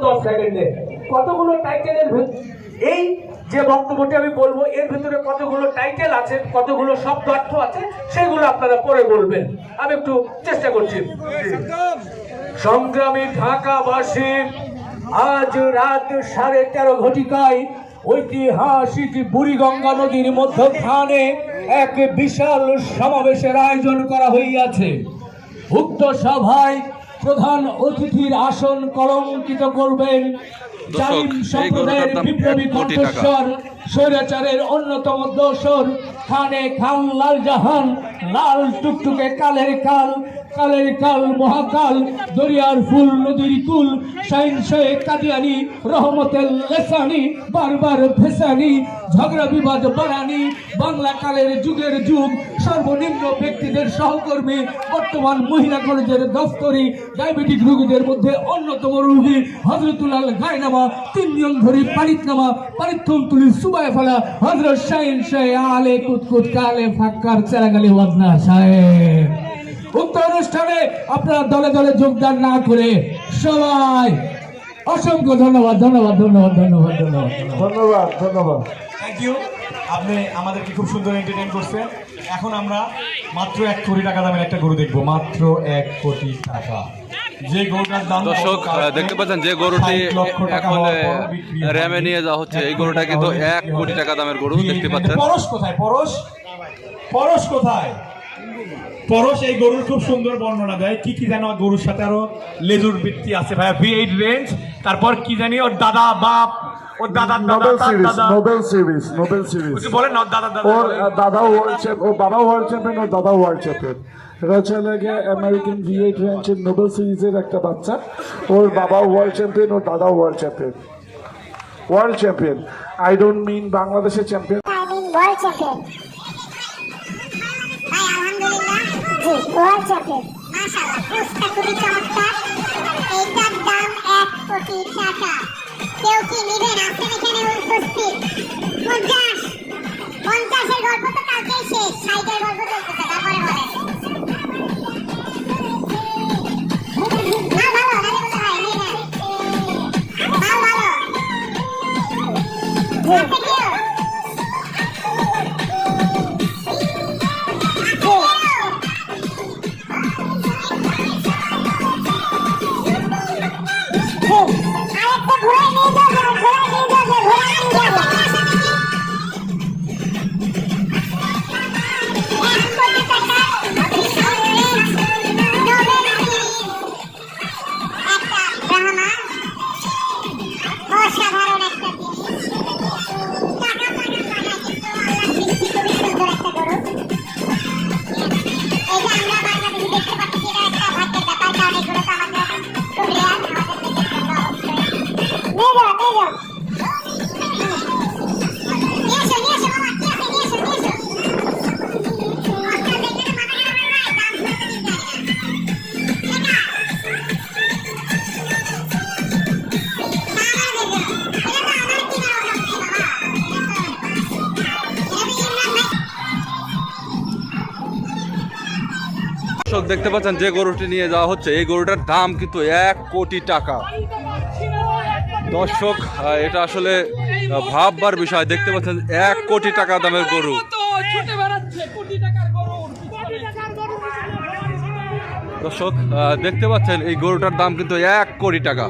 10 সেকেন্ডে। কতগুলো টাইটেলের এই যে বক্তব্যটি আমি বলবো এর ভিতরে কতগুলো টাইটেল আছে, কতগুলো শব্দার্থ আছে, সেগুলো আপনারা পরে বলবেন। আমি একটু চেষ্টা করছি। সংগ্রামী ঢাকাবাসী, আজ রাত 13:30 ঘটিকায় ঐতিহাসিক বুড়িগঙ্গা নদীর মধ্যখানে এক বিশাল সমাবেশের আয়োজন করা হইয়াছে। উক্ত সভায় প্রধান অতিথির আসন কলঙ্কিত করবেন জালিম সম্প্রদায়ের বিপ্লবী কণ্ঠস্বর, স্বৈরাচারের অন্যতম দোসর খানে খান লাল জাহান, লাল টুকটুকে কালের কাল, কালের কাল মহাকাল, দরিয়ার ফুল নদীর কুল, শাইন শেখ কাদিয়ানি, রহমতের লেসানি, বারবার ভেসানি, ঝগড়া বিবাদ বাড়ানি, বাংলা কালের যুগের যুগ, সর্বনিম্ন ব্যক্তিদের সহকর্মী, বর্তমান মহিলা কলেজের দফতরি, ডায়াবেটিক রোগীদের মধ্যে অন্যতম রোগী হযরতুল্লাহ গায়নামা, 3 নিয়ম ধরে পারিতনামা, পারিথম তুলি সুবায় ফেলা হযরত শাইন শেখ আলে কুতকুত কালে ফাক্কার চেরাগালি ওয়াজনা সাহেব। উক্ত অনুষ্ঠানে আপনারা দলে দলে যোগদান না করে সবাই অসংখ্য ধন্যবাদ ধন্যবাদ ধন্যবাদ ধন্যবাদ ধন্যবাদ ধন্যবাদ ধন্যবাদ। Thank you. আপনি আমাদেরকে খুব সুন্দর এন্টারটেইন করছেন। এখন আমরা মাত্র 1 কোটি টাকা দামের একটা গরু দেখবো, মাত্র 1 কোটি টাকা। যে গরুটার দাম দর্শক দেখতে পাচ্ছেন যে গরুটি এখন র্যামে নিয়ে যাওয়া হচ্ছে, এই গরুটা কিন্তু 1 কোটি টাকা দামের গরু দেখতে পাচ্ছেন। পরশ কোথায়? পরশ পরশ কোথায়? পরশ এই গরুর খুব সুন্দর বর্ণনা দেয়। কি কি জানো গরুর সাথে আরো লেজুর বৃত্তি আছে ভাইয়া, V8 রেঞ্জ, তারপর কি জানি ওর দাদা বাপ, ওর দাদা Nobel series, Nobel series, Nobel series বলেন না, দাদা ওর দাদা ওয়ার্ল্ড চ্যাম্পিয়ন, ওর বাবা ওয়ার্ল্ড চ্যাম্পিয়ন, ওর দাদা ওয়ার্ল্ড চ্যাম্পিয়ন। এটা হচ্ছে লাগে আমেরিকান V8 রেঞ্জের নোবেল সিরিজের একটা বাচ্চা। ওর বাবা ওয়ার্ল্ড চ্যাম্পিয়ন, ওর দাদা world champion. World champion, I don't mean বাংলাদেশের champion, I mean world champion. ভাই আলহামদুলিল্লাহ, জি ওয়ার্ল্ড চ্যাম্পিয়ন। মাশাআল্লাহ, পুরস্কার খুবই চমৎকার। এইটার দাম 1 কোটি টাকা। কেউ কি নেবেন? আছেন এখানে উপস্থিত? 50 50 এর গল্প তো কালকেই শেষ, 60 এর গল্প চলতেছে, তারপরে বলেন। না ভালো, নালে বলতে হয়, নিয়ে নেন। ভালো ভালো। জি কেউ আরেকটা ঘোড়া নিয়ে যাও, ঘোড়া নিয়ে যাও, ঘোড়া নিয়ে যাও। 1 কোটি টাকা নোবেল সিরিজ একটা ব্রাহ্মা, অসাধারণ একটা জিনিস। টাকা টাকা টাকা, কিন্তু আল্লাহ সৃষ্টি খুবই সুন্দর একটা গরু। এই যে আমরা বাংলাদেশে দেখতে পাচ্ছি, এটা একটা ভাগ্যের ব্যাপার, কারণ এগুলো তো আমাদের খুব রেয়ার, আমাদের দেশের জন্য অবশ্যই। নিয়ে যাও, নিয়ে যাও। নিয়ে আসো, নিয়ে আসো বাবা, কি আছে? নিয়ে আসো, নিয়ে আসো। অস্কার দেখে তো মাথা খারাপ হয়ে যায়, দাম শুনতে দিতে হয় না। এটা দর্শক দেখতে পাচ্ছেন যে গরুটি নিয়ে যাওয়া হচ্ছে, এই গরুটার দাম কিন্তু 1 কোটি টাকা। দর্শক এটা আসলে ভাববার বিষয়। দেখতে পাচ্ছেন 1 কোটি টাকা দামের গরু। দর্শক দেখতে পাচ্ছেন এই গরুটার দাম কিন্তু 1 কোটি টাকা।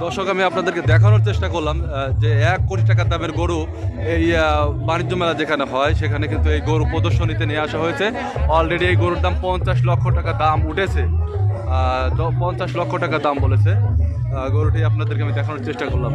দর্শক আমি আপনাদেরকে দেখানোর চেষ্টা করলাম যে 1 কোটি টাকার দামের গরু এই বাণিজ্য মেলা যেখানে হয় সেখানে কিন্তু এই গরু প্রদর্শনীতে নিয়ে আসা হয়েছে। অলরেডি এই গরুর দাম 50 লক্ষ টাকা দাম উঠেছে, 50 লক্ষ টাকা দাম বলেছে। গরুটি আপনাদেরকে আমি দেখানোর চেষ্টা করলাম।